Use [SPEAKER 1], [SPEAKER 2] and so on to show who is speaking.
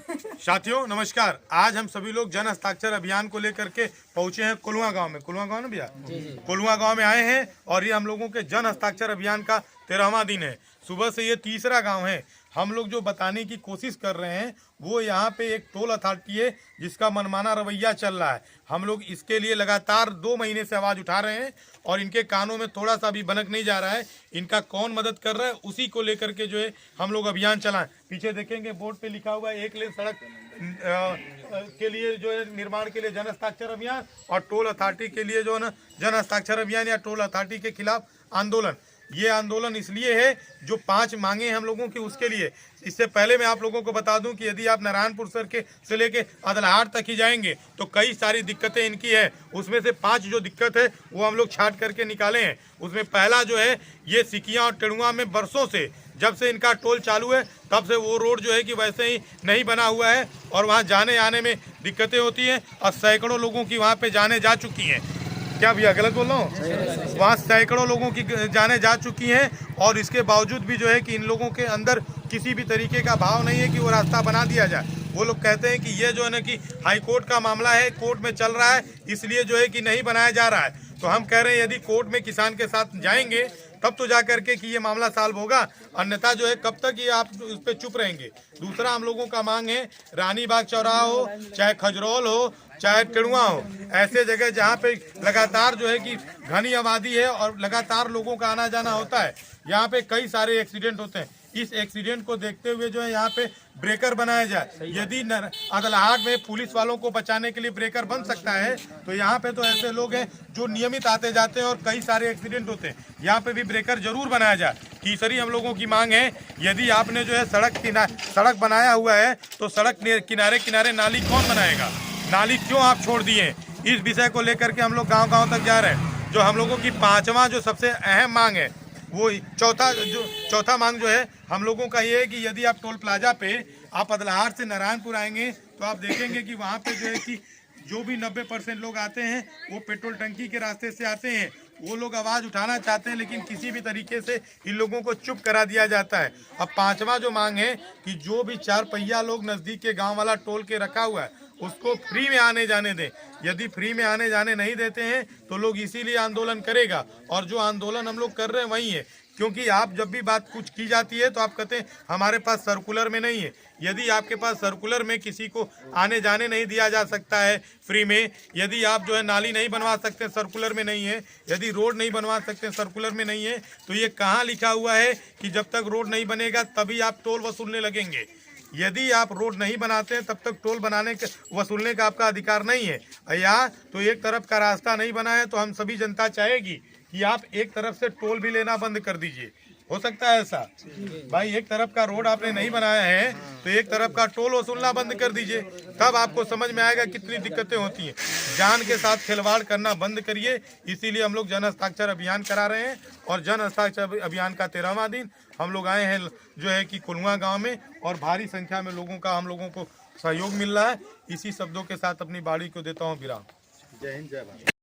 [SPEAKER 1] साथियों नमस्कार। आज हम सभी लोग जन हस्ताक्षर अभियान को लेकर के पहुंचे हैं कुलवा गांव में। कुलवा गांव ना भैया, कुलवा गांव में आए हैं और ये हम लोगों के जन हस्ताक्षर अभियान का 13वां दिन है। सुबह से ये तीसरा गांव है। हम लोग जो बताने की कोशिश कर रहे हैं वो यहाँ पे एक टोल अथॉरिटी है जिसका मनमाना रवैया चल रहा है। हम लोग इसके लिए लगातार 2 महीने से आवाज़ उठा रहे हैं और इनके कानों में थोड़ा सा भी भनक नहीं जा रहा है। इनका कौन मदद कर रहा है उसी को लेकर के जो है हम लोग अभियान चलाएं। पीछे देखेंगे बोर्ड पे लिखा हुआ है 1 लेन सड़क के लिए जो है निर्माण के लिए जन हस्ताक्षर अभियान और टोल अथॉरिटी के लिए जो है ना जन हस्ताक्षर अभियान या टोल अथॉरिटी के खिलाफ आंदोलन। ये आंदोलन इसलिए है जो 5 मांगे हम लोगों की उसके लिए। इससे पहले मैं आप लोगों को बता दूं कि यदि आप नारायणपुर सर के से लेके अदलाहाट तक ही जाएंगे तो कई सारी दिक्कतें इनकी है। उसमें से 5 जो दिक्कत है वो हम लोग छांट करके निकाले हैं। उसमें पहला जो है ये सिकिया और टेड़ुआ में बरसों से जब से इनका टोल चालू है तब से वो रोड जो है कि वैसे ही नहीं बना हुआ है और वहाँ जाने आने में दिक्कतें होती हैं और सैकड़ों लोगों की वहाँ पे जाने जा चुकी हैं। क्या भैया गलत बोल रहा हूँ? वहाँ सैकड़ों लोगों की जाने जा चुकी हैं और इसके बावजूद भी जो है कि इन लोगों के अंदर किसी भी तरीके का भाव नहीं है कि वो रास्ता बना दिया जाए। वो लोग कहते हैं कि ये जो है ना कि हाई कोर्ट का मामला है, कोर्ट में चल रहा है, इसलिए जो है कि नहीं बनाया जा रहा है। तो हम कह रहे हैं यदि कोर्ट में किसान के साथ जाएंगे तब तो जा करके कि ये मामला सॉल्व होगा, अन्यथा जो है कब तक ये आप उस पर चुप रहेंगे। दूसरा हम लोगों का मांग है रानी बाग चौराहा हो, चाहे खजरौल हो, चाहे टेड़ुआ हो, ऐसे जगह जहाँ पे लगातार जो है कि घनी आबादी है और लगातार लोगों का आना जाना होता है, यहाँ पे कई सारे एक्सीडेंट होते हैं। इस एक्सीडेंट को देखते हुए जो है यहाँ पे ब्रेकर बनाया जाए। यदि अदलाहाट में पुलिस वालों को बचाने के लिए ब्रेकर बन सकता है तो यहाँ पे तो ऐसे लोग हैं जो नियमित आते जाते हैं और कई सारे एक्सीडेंट होते हैं, यहाँ पे भी ब्रेकर जरूर बनाया जाए। तीसरी हम लोगों की मांग है यदि आपने जो है सड़क बनाया हुआ है तो सड़क किनारे किनारे नाली कौन बनाएगा? नाली क्यों आप छोड़ दिए? इस विषय को लेकर के हम लोग गाँव तक जा रहे हैं। जो हम लोगों की 5वां जो सबसे अहम मांग है वो चौथा मांग जो है हम लोगों का ये है कि यदि आप टोल प्लाजा पे आप अदलाहाट से नारायणपुर आएंगे तो आप देखेंगे कि वहाँ पे जो है कि जो भी 90% लोग आते हैं वो पेट्रोल टंकी के रास्ते से आते हैं। वो लोग आवाज़ उठाना चाहते हैं लेकिन किसी भी तरीके से इन लोगों को चुप करा दिया जाता है। अब 5वां जो मांग है कि जो भी 4 पहिया लोग नज़दीक के गाँव वाला टोल के रखा हुआ है उसको फ्री में आने जाने दें। यदि फ्री में आने जाने नहीं देते हैं तो लोग इसीलिए आंदोलन करेगा और जो आंदोलन हम लोग कर रहे हैं वही है। क्योंकि आप जब भी बात कुछ की जाती है तो आप कहते हैं हमारे पास सर्कुलर में नहीं है। यदि आपके पास सर्कुलर में किसी को आने जाने नहीं दिया जा सकता है फ्री में, यदि आप जो है नाली नहीं बनवा सकते सर्कुलर में नहीं है, यदि रोड नहीं बनवा सकते सर्कुलर में नहीं है, तो ये कहाँ लिखा हुआ है कि जब तक रोड नहीं बनेगा तभी आप टोल वसूलने लगेंगे? यदि आप रोड नहीं बनाते हैं तब तक टोल वसूलने का आपका अधिकार नहीं है। या तो एक तरफ का रास्ता नहीं बना है तो हम सभी जनता चाहेगी कि आप एक तरफ से टोल भी लेना बंद कर दीजिए। हो सकता है ऐसा? भाई एक तरफ का रोड आपने नहीं बनाया है तो एक तरफ का टोल वसूलना बंद कर दीजिए, तब आपको समझ में आएगा कितनी दिक्कतें होती हैं। जान के साथ खिलवाड़ करना बंद करिए। इसीलिए हम लोग जन हस्ताक्षर अभियान करा रहे हैं और जन हस्ताक्षर अभियान का 13वां दिन हम लोग आए हैं जो है कि कुलवा गाँव में और भारी संख्या में लोगों का हम लोगों को सहयोग मिल रहा है। इसी शब्दों के साथ अपनी बाड़ी को देता हूँ विराम। जय हिंद, जय भारत।